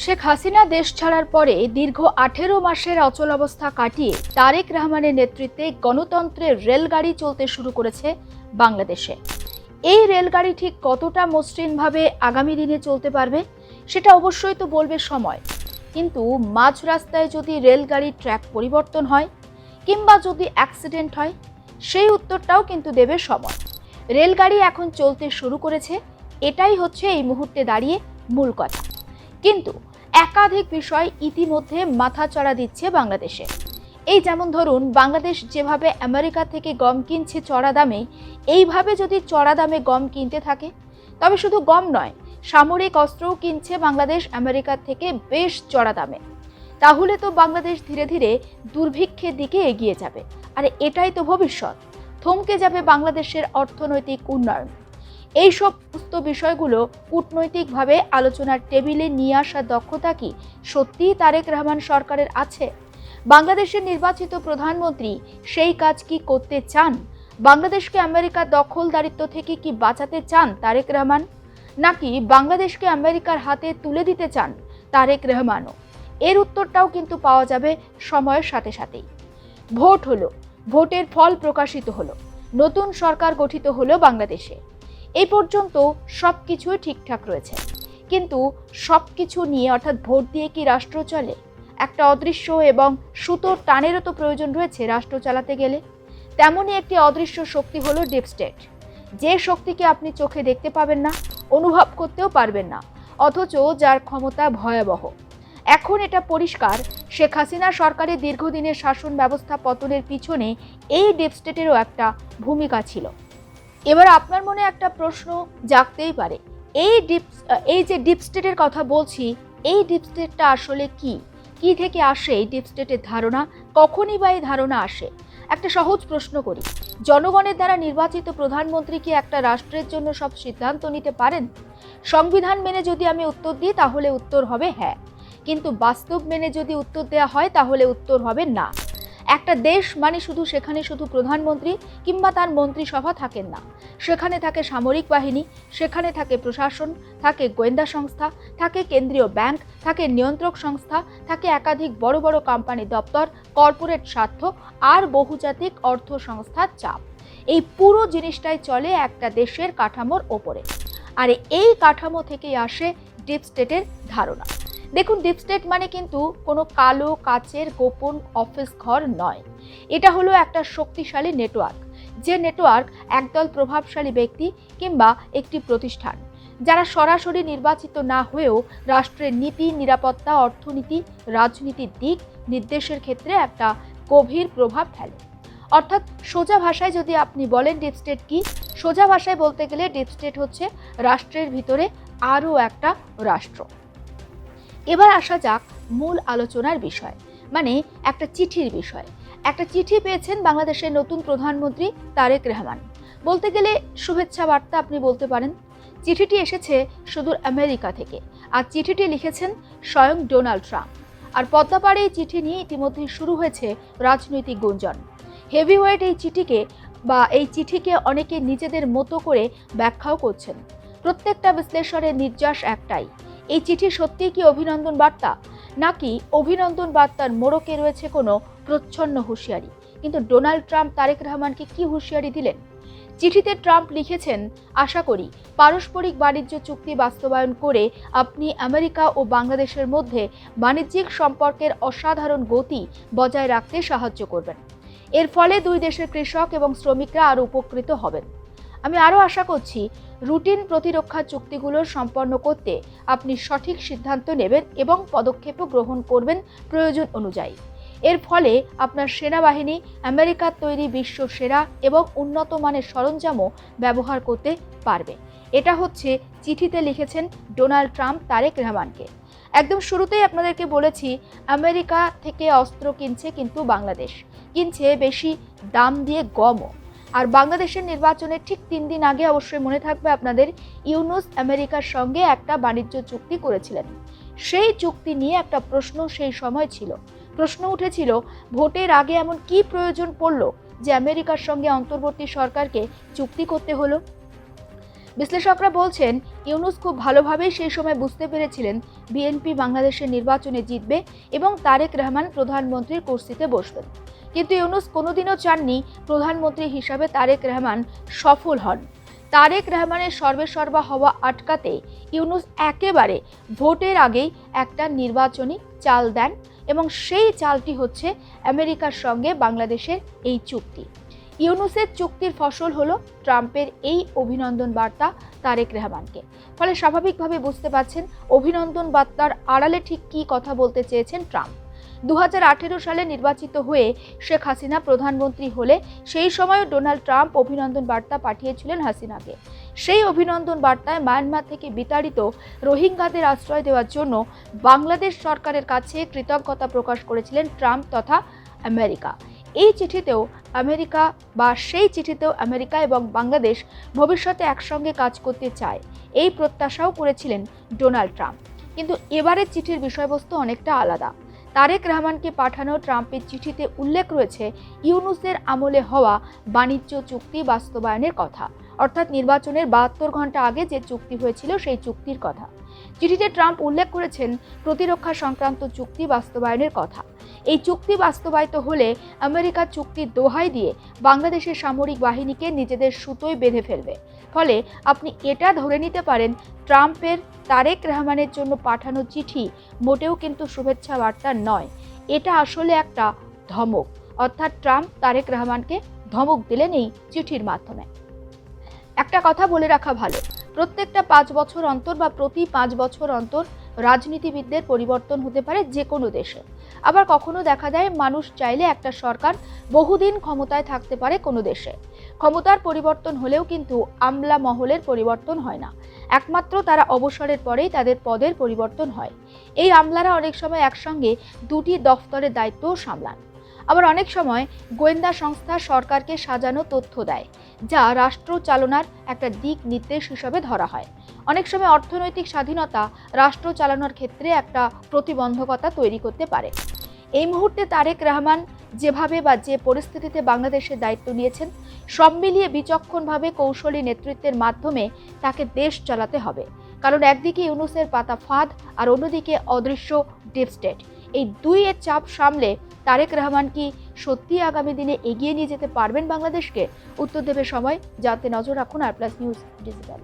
শেখ হাসিনা দেশ ছাড়ার পরে দীর্ঘ 18 মাসের অচলাবস্থা কাটিয়ে তারেক রহমানের নেতৃত্বে গণতন্ত্রের রেলগাড়ি চলতে শুরু করেছে বাংলাদেশে। এই রেলগাড়ি ঠিক কতটা মসৃণভাবে আগামী দিনে চলতে পারবে সেটা অবশ্যই তো বলবে সময়। কিন্তু মাঝ রাস্তায় যদি রেলগাড়ির ট্র্যাক পরিবর্তন হয় কিংবা যদি অ্যাক্সিডেন্ট হয়, সেই উত্তরটাও কিন্তু দেবে সময়। রেলগাড়ি এখন চলতে শুরু করেছে, এটাই হচ্ছে এই মুহূর্তে দাঁড়িয়ে মূল কথা। কিন্তু একাধিক বিষয় ইতিমধ্যে মাথাচাড়া দিচ্ছে বাংলাদেশে। এই যেমন ধরুন, বাংলাদেশ যেভাবে আমেরিকা থেকে গম কিনছে চড়া দামে, এইভাবে যদি চড়া দামে গম কিনতে থাকে, তবে শুধু গম নয়, সামরিক অস্ত্রও কিনছে বাংলাদেশ আমেরিকার থেকে বেশ চড়া দামে। তাহলে তো বাংলাদেশ ধীরে ধীরে দুর্ভিক্ষের দিকে এগিয়ে যাবে, আর এটাই তো ভবিষ্যৎ। থমকে যাবে বাংলাদেশের অর্থনৈতিক উন্নয়ন। এই সমস্ত বিষয়গুলো কূটনৈতিকভাবে আলোচনার টেবিলে নিয়ে আসার দক্ষতা কি সত্যিই তারেক রহমান সরকারের আছে? বাংলাদেশের নির্বাচিত প্রধানমন্ত্রী সেই কাজ কি করতে চান? বাংলাদেশকে আমেরিকার দখলদারিত্ব থেকে কি বাঁচাতে চান তারেক রহমান, নাকি বাংলাদেশকে আমেরিকার হাতে তুলে দিতে চান তারেক রহমানও? এর উত্তরটাও কিন্তু পাওয়া যাবে সময়ের সাথে সাথেই। ভোট হলো, ভোটের ফল প্রকাশিত হলো, নতুন সরকার গঠিত হলো বাংলাদেশে। এই পর্যন্ত সবকিছুই ঠিকঠাক রয়েছে, কিন্তু সবকিছু নিয়ে অর্থাৎ ভোট দিয়ে কি রাষ্ট্র চলে? একটা অদৃশ্য এবং সুতোর টানেরও তো প্রয়োজন রয়েছে রাষ্ট্র চালাতে গেলে। তেমনই একটি অদৃশ্য শক্তি হলো ডিপ স্টেট, যে শক্তিকে আপনি চোখে দেখতে পাবেন না, অনুভব করতেও পারবেন না, অথচ যার ক্ষমতা ভয়াবহ। এখন এটা পরিষ্কার, শেখ হাসিনা সরকারের দীর্ঘদিনের শাসন ব্যবস্থা পতনের পিছনে এই ডিপ স্টেটেরও একটা ভূমিকা ছিল। এবার আপনার মনে একটা প্রশ্ন জাগতেই পারে, এই যে ডিপ স্টেটের কথা বলছি, এই ডিপ স্টেটটা আসলে কি থেকে আসে এই ডিপ স্টেটের ধারণা? কখনই বা এই ধারণা আসে? একটা সহজ প্রশ্ন করি, জনগণের দ্বারা নির্বাচিত প্রধানমন্ত্রী কি একটা রাষ্ট্রের জন্য সব সিদ্ধান্ত নিতে পারেন? সংবিধান মেনে যদি আমি উত্তর দিই তাহলে উত্তর হবে হ্যাঁ, কিন্তু বাস্তব মেনে যদি উত্তর দেওয়া হয় তাহলে উত্তর হবে না। একটা দেশ মানে সেখানে শুধু প্রধানমন্ত্রী কিংবা তার মন্ত্রিসভা থাকেন না, সেখানে থাকে সামরিক বাহিনী, সেখানে থাকে প্রশাসন, থাকে গোয়েন্দা সংস্থা, থাকে কেন্দ্রীয় ব্যাংক, থাকে নিয়ন্ত্রক সংস্থা, থাকে একাধিক বড় বড় কোম্পানি দপ্তর, কর্পোরেট স্বার্থ আর বহুজাতিক অর্থ সংস্থার চাপ। এই পুরো জিনিসটাই চলে একটা দেশের কাঠামোর ওপরে, আর এই কাঠামো থেকেই আসে ডিপ স্টেটের ধারণা। দেখুন, ডিপ স্টেট মানে কিন্তু কোনো কালো কাচের গোপন অফিস ঘর নয়। এটা হলো একটা শক্তিশালী নেটওয়ার্ক, যে নেটওয়ার্ক একদল প্রভাবশালী ব্যক্তি কিংবা একটি প্রতিষ্ঠান, যারা সরাসরি নির্বাচিত না হয়েও রাষ্ট্রের নীতি, নিরাপত্তা, অর্থনীতি, রাজনীতির দিক নির্দেশের ক্ষেত্রে একটা গভীর প্রভাব ফেলে। অর্থাৎ সোজা ভাষায় যদি আপনি বলেন ডিপ স্টেট কি, সোজা ভাষায় বলতে গেলে ডিপ স্টেট হচ্ছে রাষ্ট্রের ভিতরে আরও একটা রাষ্ট্র। এবার আসা যাক মূল আলোচনার বিষয়, মানে একটা চিঠির বিষয়। একটা চিঠি পেয়েছেন বাংলাদেশের নতুন প্রধানমন্ত্রী তারেক রহমান। বলতে গেলে শুভেচ্ছা বার্তা আপনি বলতে পারেন। চিঠিটি এসেছে সুদূর আমেরিকা থেকে, আর চিঠিটি লিখেছেন স্বয়ং ডোনাল্ড ট্রাম্প। আর পদ্মাপাড়ে এই চিঠি নিয়ে ইতিমধ্যে শুরু হয়েছে রাজনৈতিক গুঞ্জন। হেভিওয়েট এই চিঠিকে অনেকে নিজেদের মতো করে ব্যাখ্যাও করছেন। প্রত্যেকটা বিশ্লেষণের নির্যাস একটাই, এই চিঠি সত্যিই কি অভিনন্দন বার্তা, নাকি অভিনন্দন বার্তার মোড়কে রয়েছে কোনো প্রচ্ছন্ন হুঁশিয়ারি? কিন্তু ডোনাল্ড ট্রাম্প তারেক রহমানকে কি হুঁশিয়ারি দিলেন? চিঠিতে ট্রাম্প লিখেছেন, আশা করি পারস্পরিক বাণিজ্য চুক্তি বাস্তবায়ন করে আপনি আমেরিকা ও বাংলাদেশের মধ্যে বাণিজ্যিক সম্পর্কের অসাধারণ গতি বজায় রাখতে সাহায্য করবেন। এর ফলে দুই দেশের কৃষক এবং শ্রমিকরা আরও উপকৃত হবেন। আমি আরও আশা করছি রুটিন প্রতিরক্ষা চুক্তিগুলো সম্পন্ন করতে আপনি সঠিক সিদ্ধান্ত নেবেন এবং পদক্ষেপও গ্রহণ করবেন প্রয়োজন অনুযায়ী। এর ফলে আপনার সেনাবাহিনী আমেরিকার তৈরি বিশ্ব সেরা এবং উন্নত মানের সরঞ্জামও ব্যবহার করতে পারবে। এটা হচ্ছে চিঠিতে লিখেছেন ডোনাল্ড ট্রাম্প তারেক রহমানকে। একদম শুরুতেই আপনাদেরকে বলেছি, আমেরিকা থেকে অস্ত্র কিনছে, কিন্তু বাংলাদেশ কিনছে বেশি দাম দিয়ে গমও। আর বাংলাদেশের নির্বাচনের ঠিক 3 দিন আগে, অবশ্যই মনে থাকবে আপনাদের, ইউনুস আমেরিকার সঙ্গে একটা বাণিজ্য চুক্তি করেছিলেন। সেই চুক্তি নিয়ে একটা প্রশ্ন সেই সময় ছিল। প্রশ্ন উঠেছিল, ভোটের আগে এমন কি প্রয়োজন পড়ল যে আমেরিকার সঙ্গে অন্তর্বর্তী সরকারকে চুক্তি করতে হলো? বিশ্লেষকরা বলছেন ইউনূস খুব ভালোভাবেই সেই সময় বুঝতে পেরেছিলেন বিএনপি বাংলাদেশের নির্বাচনে জিতবে এবং তারেক রহমান প্রধানমন্ত্রীর কুর্সিতে বসবেন। কিন্তু ইউনূস কোনোদিনও চাননি প্রধানমন্ত্রী হিসাবে তারেক রহমান সফল হন। তারেক রহমানের সর্বেসর্বা হওয়া আটকাতে ইউনূস একেবারে ভোটের আগেই একটা নির্বাচনী চাল দেন এবং সেই চালটি হচ্ছে আমেরিকার সঙ্গে বাংলাদেশের এই চুক্তি। ইউনূসের চুক্তির ফসল হলো ট্রাম্পের এই অভিনন্দন বার্তা তারেক রহমানকে। ফলে স্বাভাবিকভাবে বুঝতে পারছেন অভিনন্দন বার্তার আড়ালে ঠিক কী কথা বলতে চেয়েছেন ট্রাম্প। 2018 সালে নির্বাচিত হয়ে শেখ হাসিনা প্রধানমন্ত্রী হলে সেই সময়ও ডোনাল্ড ট্রাম্প অভিনন্দন বার্তা পাঠিয়েছিলেন হাসিনাকে। সেই অভিনন্দন বার্তায় মায়ানমার থেকে বিতাড়িত রোহিঙ্গাদের আশ্রয় দেওয়ার জন্য বাংলাদেশ সরকারের কাছে কৃতজ্ঞতা প্রকাশ করেছিলেন ট্রাম্প তথা আমেরিকা। সেই চিঠিতেও আমেরিকা এবং বাংলাদেশ ভবিষ্যতে একসঙ্গে কাজ করতে চায়, এই প্রত্যাশাও করেছিলেন ডোনাল্ড ট্রাম্প। কিন্তু এবারের চিঠির বিষয়বস্তু অনেকটা আলাদা। তারেক রহমানকে পাঠানো ট্রাম্পের চিঠিতে উল্লেখ রয়েছে ইউনূসের আমলে হওয়া বাণিজ্য চুক্তি বাস্তবায়নের কথা, অর্থাৎ নির্বাচনের 72 ঘন্টা আগে যে চুক্তি হয়েছিল সেই চুক্তির কথা। চিঠিতে ট্রাম্প উল্লেখ করেছেন প্রতিরক্ষা সংক্রান্ত চুক্তি বাস্তবায়নের কথা। এই চুক্তি বাস্তবায়িত হলে আমেরিকা চুক্তির দোহাই দিয়ে বাংলাদেশের সামরিক বাহিনীকে নিজেদের সুতোয় বেঁধে ফেলবে। ফলে আপনি এটা ধরে নিতে পারেন ট্রাম্পের তারেক রহমানের জন্য পাঠানো চিঠি মোটেও কিন্তু শুভেচ্ছা বার্তা নয়, এটা আসলে একটা ধমক। অর্থাৎ ট্রাম্প তারেক রহমানকে ধমক দিলেন এই চিঠির মাধ্যমে। একটা কথা বলে রাখা ভালো, প্রত্যেকটা 5 বছর অন্তর বা প্রতি 5 বছর অন্তর রাজনীতিবিদদের পরিবর্তন হতে পারে যে কোনো দেশে। আবার কখনো দেখা যায় মানুষ চাইলে একটা সরকার বহুদিন ক্ষমতায় থাকতে পারে কোনো দেশে। ক্ষমতার পরিবর্তন হলেও কিন্তু আমলা মহলের পরিবর্তন হয় না, একমাত্র তারা অবসরের পরেই তাদের পদের পরিবর্তন হয়। এই আমলারা অনেক সময় একসঙ্গে 2টি দফতরের দায়িত্বও সামলান। আবার অনেক সময় গোয়েন্দা সংস্থা সরকারকে সাজানো তথ্য দেয়, যা রাষ্ট্র চালনার একটা দিক নির্দেশ হিসাবে ধরা হয়। অনেক সময় অর্থনৈতিক স্বাধীনতা রাষ্ট্র চালানোর ক্ষেত্রে একটা প্রতিবন্ধকতা তৈরি করতে পারে। এই মুহূর্তে তারেক রহমান যেভাবে বা যে পরিস্থিতিতে বাংলাদেশের দায়িত্ব নিয়েছেন, সব মিলিয়ে বিচক্ষণভাবে কৌশলী নেতৃত্বের মাধ্যমে তাকে দেশ চালাতে হবে। কারণ একদিকে ইউনূসের পাতা ফাঁদ আর অন্যদিকে অদৃশ্য ডিপ স্টেট। এই দুইয়ের চাপ সামলে তারেক রহমান কি সত্যি আগামী দিনে এগিয়ে নিয়ে যেতে পারবেন বাংলাদেশকে? উত্তর দেবে সময়। যাতে নজর রাখুন আর প্লাস নিউজ ডিজিটাল।